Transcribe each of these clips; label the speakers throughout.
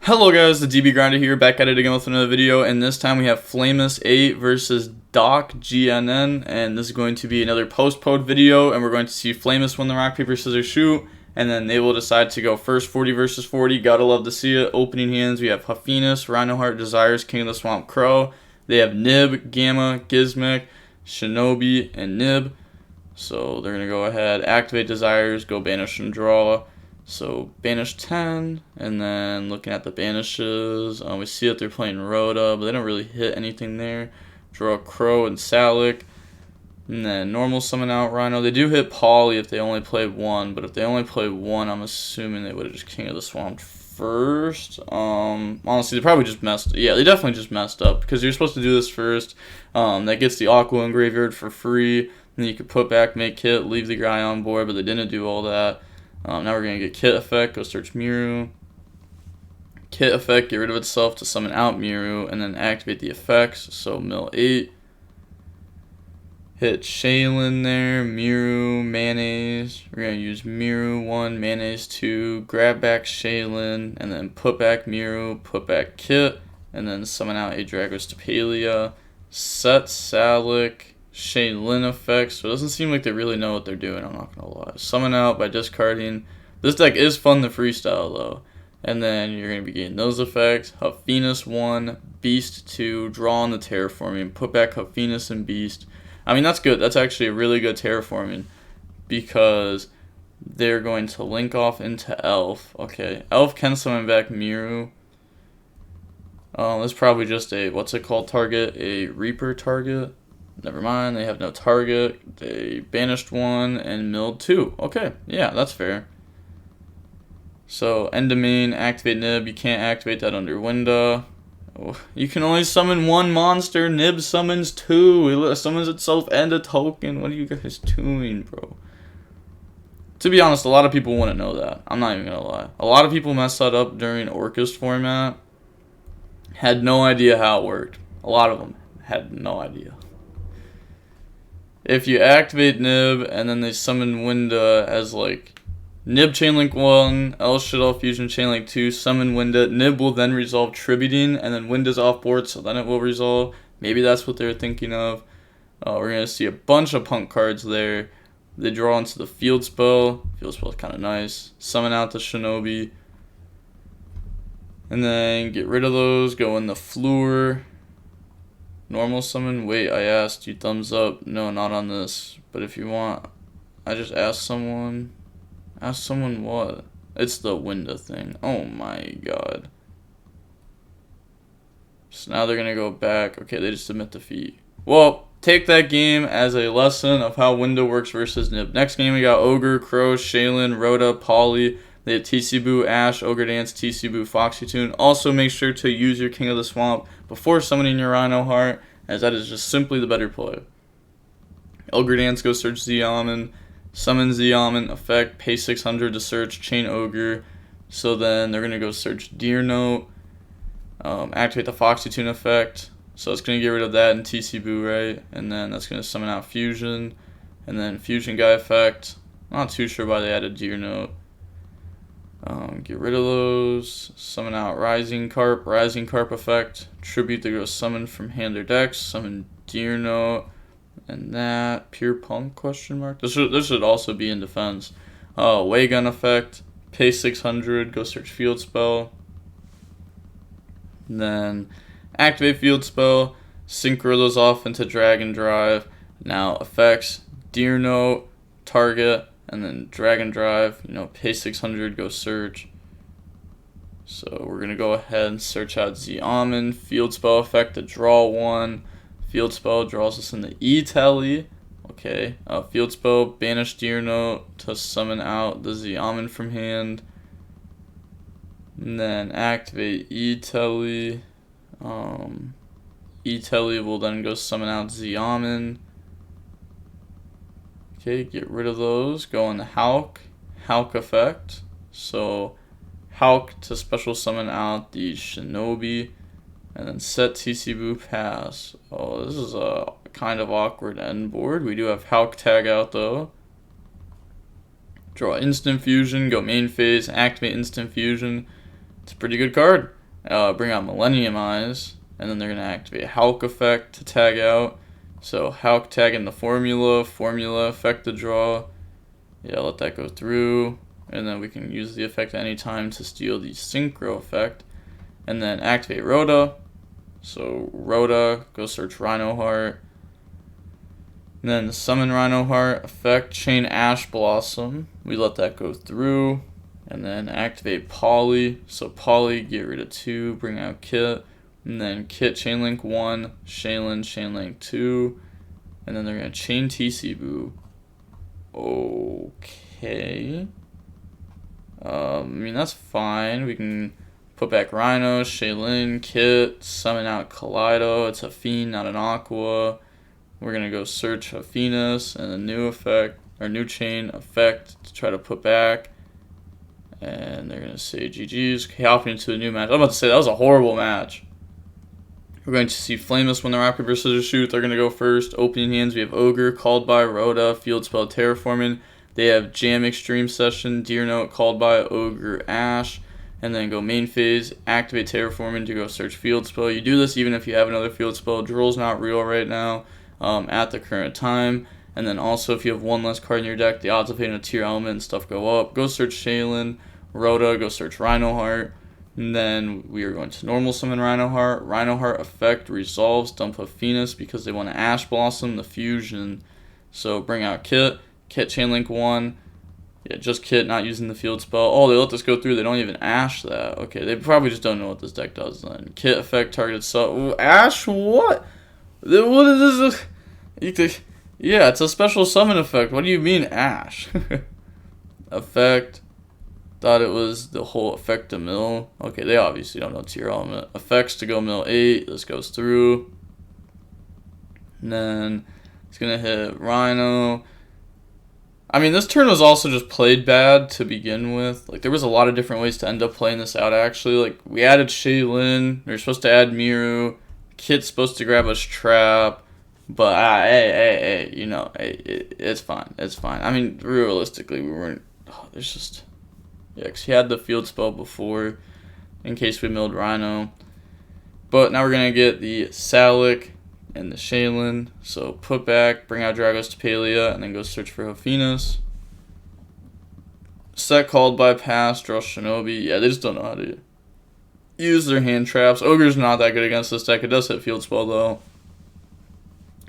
Speaker 1: Hello guys, the DB Grinder here, back at it again with another video, and this time we have Flamus8 versus Doc GNN, and this is going to be another post-pod video, and we're going to see Flamus win the rock, paper, scissors, shoot, and then they will decide to go first 40 versus 40, gotta love to see it. Opening hands, we have Huffinus, Rhinoheart, Desires, King of the Swamp, Crow. They have Nib, Gamma, Gizmek, Shinobi, and Nib, so they're going to go ahead, activate Desires, go banish and draw. So banish 10, and then looking at the banishes, we see that they're playing Rhoda, but they don't really hit anything there. Draw Crow and Salic, and then normal summon out Rhino. They do hit Polly if they only play one, but if they only play one, I'm assuming they would have just King of the Swamp first. Honestly, they probably just messed. Yeah, they definitely just messed up because you're supposed to do this first. That gets the Aqua in graveyard for free, and you could put back, make hit, leave the guy on board, but they didn't do all that. Now we're going to get Kit Effect, go search Miru. Kit Effect, get rid of itself to summon out Miru, and then activate the effects, so mill 8. Hit Shaylin there, Miru, Mayonnaise. We're going to use Miru 1, Mayonnaise 2, grab back Shaylin, and then put back Miru, put back Kit, and then summon out a Dragos Tapalia. Set Salic. Shaylin effects, so it doesn't seem like they really know what they're doing, I'm not gonna lie. Summon out by discarding. This deck is fun to freestyle though. And then you're gonna be getting those effects. Huffinus 1, Beast 2, draw on the terraforming, put back Huffinus and Beast. I mean, that's good. That's actually a really good terraforming because they're going to link off into Elf. Okay, Elf can summon back Miru. It's probably just a, what's it called, target? A Reaper target. Never mind, they have no target. They banished 1 and milled 2. Okay, yeah, that's fair. So, end domain, activate Nib. You can't activate that under Winda. Oh, you can only summon 1 monster. Nib summons 2. It summons itself and a token. What are you guys doing, bro? To be honest, a lot of people wouldn't know that. I'm not even gonna lie. A lot of people messed that up during Orcust format. Had no idea how it worked. A lot of them had no idea. If you activate Nib and then they summon Winda as like Nib Chainlink 1, El Shadow Fusion Chainlink 2, summon Winda, Nib will then resolve Tributing, and then Winda's off board, so then it will resolve. Maybe that's what they're thinking of. We're going to see a bunch of punk cards there. They draw into the field spell. Field spell is kind of nice. Summon out the Shinobi. And then get rid of those, go in the Floor. Normal summon? Wait, I asked you thumbs up. No, not on this. But if you want, I just asked someone. Ask someone what? It's the Winda thing. Oh my god. So now they're going to go back. Okay, they just submit defeat. Well, take that game as a lesson of how Winda works versus Nib. Next game we got Ogre, Crow, Shaylin, Rhoda, Polly. They have TC Boo, Ash, Ogre Dance, TC Boo, Foxy Tune. Also make sure to use your King of the Swamp before summoning your Rhinoheart, as that is just simply the better play. Ogre Dance, go search Ziaman, summon Ziaman, effect, pay 600 to search, chain Ogre. So then they're going to go search Deer Note, activate the Foxy Tune effect. So it's going to get rid of that in TC Boo, right? And then that's going to summon out Fusion, and then Fusion Guy effect. Not too sure why they added Deer Note. Get rid of those. Summon out Rising Carp effect. Tribute that goes summoned from hand or decks. Summon Deer Note. And that. Pure Punk question mark. This should also be in defense. Waygun effect. Pay 600. Go search field spell. And then activate field spell. Synchro those off into Dragon Drive. Now effects. Deer Note. Target. And then Dragon Drive, pay 600, go search. So we're going to go ahead and search out Ziaman. Field spell effect to draw 1. Field spell draws us in the E-Telly. Okay. Field spell, banish Deer Note to summon out the Ziaman from hand. And then activate E-Telly. E-Telly will then go summon out Ziaman. Okay, get rid of those. Go on the Hulk effect. So Hulk to special summon out the Shinobi, and then set TC Boo pass. Oh, this is a kind of awkward end board. We do have Hulk tag out though. Draw instant fusion, go main phase, activate instant fusion. It's a pretty good card. bring out Millennium Eyes, and then they're going to activate Hulk effect to tag out. So Hulk tag in the formula effect to draw. Yeah, let that go through, and then we can use the effect at any time to steal the Synchro effect. And then activate Rhoda. So Rhoda, go search Rhino Heart. And then summon Rhino Heart, effect chain Ash Blossom. We let that go through. And then activate Polly. So Polly, get rid of 2, bring out Kit. And then Kit Chainlink 1, Shaylin Chainlink 2. And then they're going to chain TC Boo. Okay. I mean, that's fine. We can put back Rhino, Shaylin, Kit, summon out Kaleido. It's a Fiend, not an Aqua. We're going to go search Athenas and a new effect, or new chain effect to try to put back. And they're going to say GG's. Hopping into a new match. I'm about to say that was a horrible match. We're going to see Flameless win the rock, paper, scissors, shoot. They're going to go first. Opening hands, we have Ogre, Called by, Rhoda, Field Spell, Terraforming. They have Jam Extreme Session, Deer Note, Called by, Ogre, Ash. And then go main phase, activate Terraforming to go search Field Spell. You do this even if you have another Field Spell. Drill's not real right now at the current time. And then also if you have one less card in your deck, the odds of hitting a Tearlament and stuff go up. Go search Shaylin, Rhoda, go search Rhino Heart. And then we are going to normal summon Rhino Heart. Rhino Heart effect resolves, dump a Phoenix because they want to Ash Blossom the fusion. So bring out Kit, Kit Chainlink 1. Yeah, just Kit, not using the field spell. Oh, they let this go through. They don't even Ash that. Okay, they probably just don't know what this deck does then. Kit effect targeted sub. Ash what? What is this? Yeah, it's a special summon effect. What do you mean Ash? Effect. Thought it was the whole effect to mill. Okay, they obviously don't know Tearlament. Effects to go mill 8. This goes through. And then it's going to hit Rhino. I mean, this turn was also just played bad to begin with. Like, there was a lot of different ways to end up playing this out, actually. Like, we added Shaylin. We were supposed to add Miru. Kit's supposed to grab us Trap. But, hey, you know, it's fine. It's fine. I mean, realistically, we weren't... Oh, there's just... Yeah, because he had the field spell before in case we milled Rhino. But now we're going to get the Salic and the Shaylin. So put back, bring out Dragos to Palia, and then go search for Hophinas. Set Called by, pass, draw Shinobi. Yeah, they just don't know how to use their hand traps. Ogre's not that good against this deck. It does hit field spell though,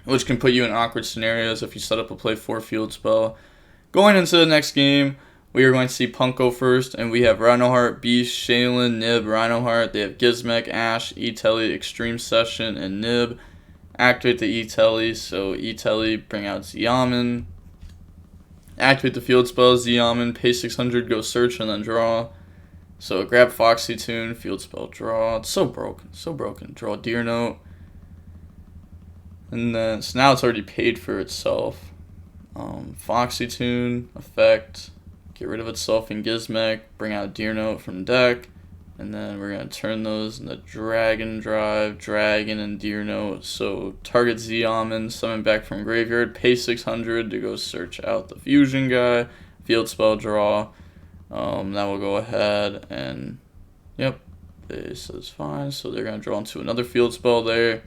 Speaker 1: which can put you in awkward scenarios if you set up a play 4 field spell. Going into the next game, we are going to see Punko first, and we have Rhino Heart, Beast, Shaylin, Nib, Rhino Heart. They have Gizmek, Ash, E-Telly, Extreme Session, and Nib. Activate the E-Telly, so E-Telly, bring out Xiamen. Activate the field spell, Xiamen, pay 600, go search, and then draw. So grab Foxy Tune, field spell, draw. It's so broken. Draw Deer Note. And then, so now it's already paid for itself. Foxy Tune, effect. Get rid of itself in Gizmek, bring out Deer Note from deck, and then we're going to turn those into Dragon Drive, Dragon, and Deer Note. So target Xiamen, summon back from graveyard, pay 600 to go search out the fusion guy, field spell, draw. That will go ahead and, yep, this is fine. So they're going to draw into another field spell there.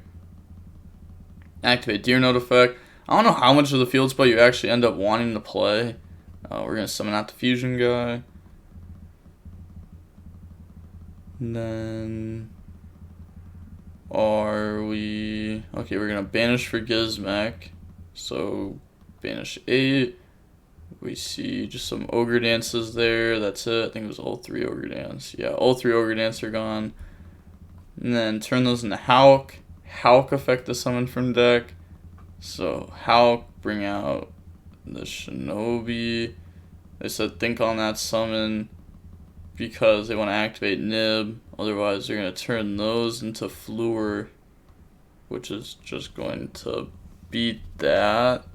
Speaker 1: Activate Deer Note effect. I don't know how much of the field spell you actually end up wanting to play. We're going to summon out the fusion guy. And then are we... Okay, we're going to banish for Gizmek. So banish 8. We see just some Ogre Dances there. That's it. I think it was all 3 Ogre Dance. Yeah, all 3 Ogre Dance are gone. And then turn those into Hulk. Hulk effect to summon from deck. So Hulk, bring out the Shinobi. They said think on that summon because they want to activate Nib. Otherwise, they're going to turn those into Fluor, which is just going to beat that.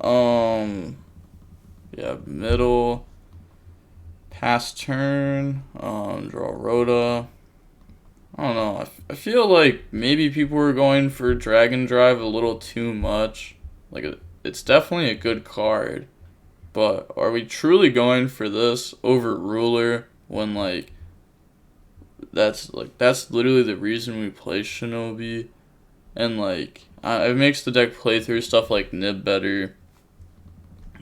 Speaker 1: Yeah, middle. Pass turn. Draw Rhoda. I don't know. I feel like maybe people were going for Dragon Drive a little too much. Like, it's definitely a good card. But are we truly going for this over Ruler when, like, that's literally the reason we play Shinobi, and like it makes the deck play through stuff like Nib better.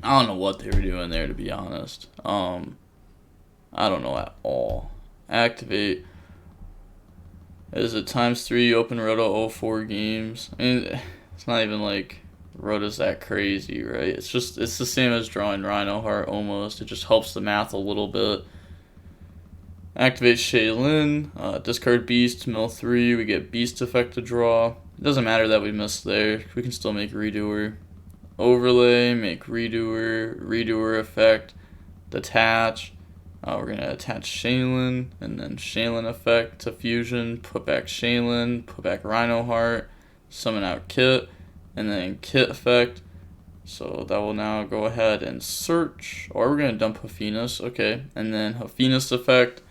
Speaker 1: I don't know what they were doing there, to be honest. I don't know at all. Activate. Is it ×3 open Roto 04 games? I mean, it's not even like Roto's that crazy, right? It's the same as drawing Rhino Heart almost. It just helps the math a little bit. Activate Shaylin. Discard Beast, mill 3. We get Beast effect to draw. It doesn't matter that we missed there. We can still make Redoer. Overlay, make Redoer. Redoer effect. Detach. We're going to attach Shaylin, and then Shaylin effect to fusion, put back Shaylin, put back Rhino Heart, summon out Kit, and then Kit effect. So that will now go ahead and search, or we're going to dump Hafinus, okay, and then Hafinus effect.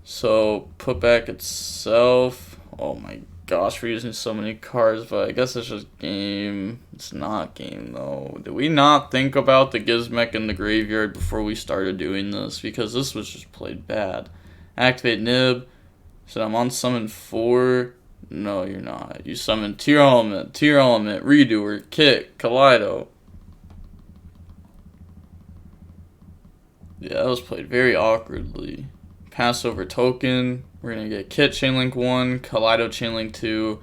Speaker 1: So put back itself. Oh my gosh, we're using so many cards, but I guess it's just game. It's not game though. Did we not think about the Gizmek in the graveyard before we started doing this? Because this was just played bad. Activate Nib. So I'm on summon 4. No, you're not. You summon Tearlament, Redoer, Kit, Kaleido. Yeah, that was played very awkwardly. Pass over token. We're going to get Kit Chainlink 1, Kaleido Chainlink 2.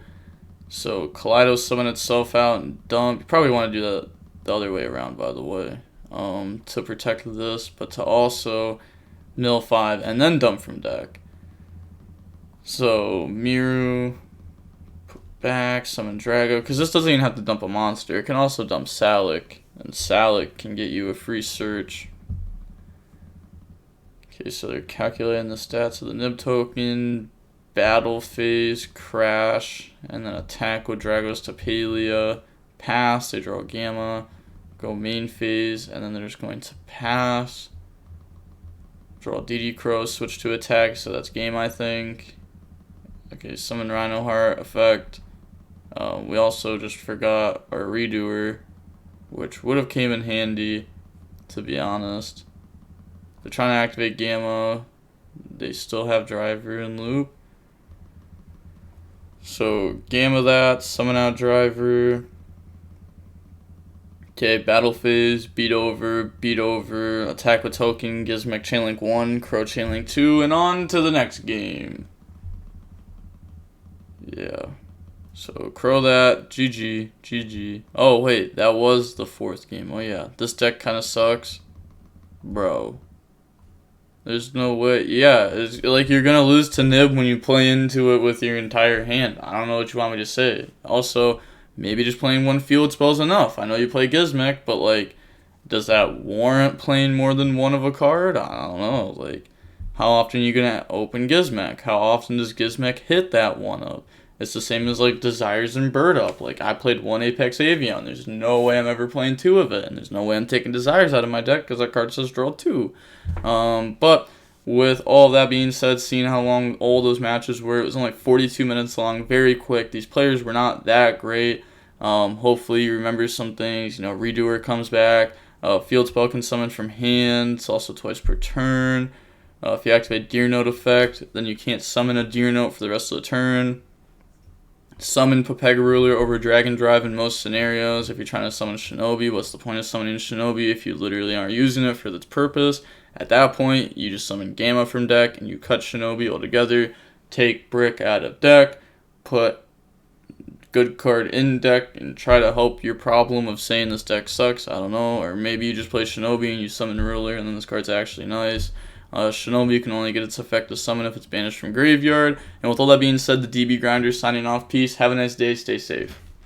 Speaker 1: So Kaleido summon itself out and dump. You probably want to do that the other way around, by the way, to protect this, but to also mill 5 and then dump from deck. So Miru, put back, summon Drago, because this doesn't even have to dump a monster. It can also dump Salic, and Salic can get you a free search. Okay, so they're calculating the stats of the Nib token, battle phase, crash, and then attack with Dragos to Palia. Pass, they draw Gamma, go main phase, and then they're just going to pass. Draw DD Crow, switch to attack, so that's game, I think. Okay, summon Rhino Heart, effect. We also just forgot our Redoer, which would have came in handy, to be honest. They're trying to activate Gamma. They still have Driver and Loop. So Gamma that, summon out Driver. Okay, battle phase, beat over, attack with token, Gizmek Chainlink 1, Crow Chainlink 2, and on to the next game. Yeah. So Crow that, GG. Oh wait, that was the 4th game. Oh yeah, this deck kind of sucks. Bro. There's no way. Yeah, it's like you're gonna lose to Nib when you play into it with your entire hand. I don't know what you want me to say. Also, maybe just playing one field spell is enough. I know you play Gizmek, but like, does that warrant playing more than one of a card? I don't know. Like, how often are you gonna open Gizmek? How often does Gizmek hit that one up? It's the same as like Desires and Bird Up. Like, I played one Apex Avian. There's no way I'm ever playing 2 of it, and there's no way I'm taking Desires out of my deck because that card says draw 2. But with all that being said, seeing how long all those matches were, it was only 42 minutes long, very quick. These players were not that great. Hopefully you remember some things. You know, Redoer comes back. Field spell can summon from hand. It's also twice per turn. If you activate Deer Note effect, then you can't summon a Deer Note for the rest of the turn. Summon Pepega Ruler over Dragon Drive in most scenarios. If you're trying to summon Shinobi, what's the point of summoning Shinobi if you literally aren't using it for its purpose? At that point, you just summon Gamma from deck and you cut Shinobi altogether. Take Brick out of deck, put good card in deck, and try to help your problem of saying this deck sucks. I don't know. Or maybe you just play Shinobi and you summon Ruler and then this card's actually nice. Shinobi can only get its effect to summon if it's banished from graveyard. And with all that being said, the DB Grinder signing off. Peace. Have a nice day. Stay safe.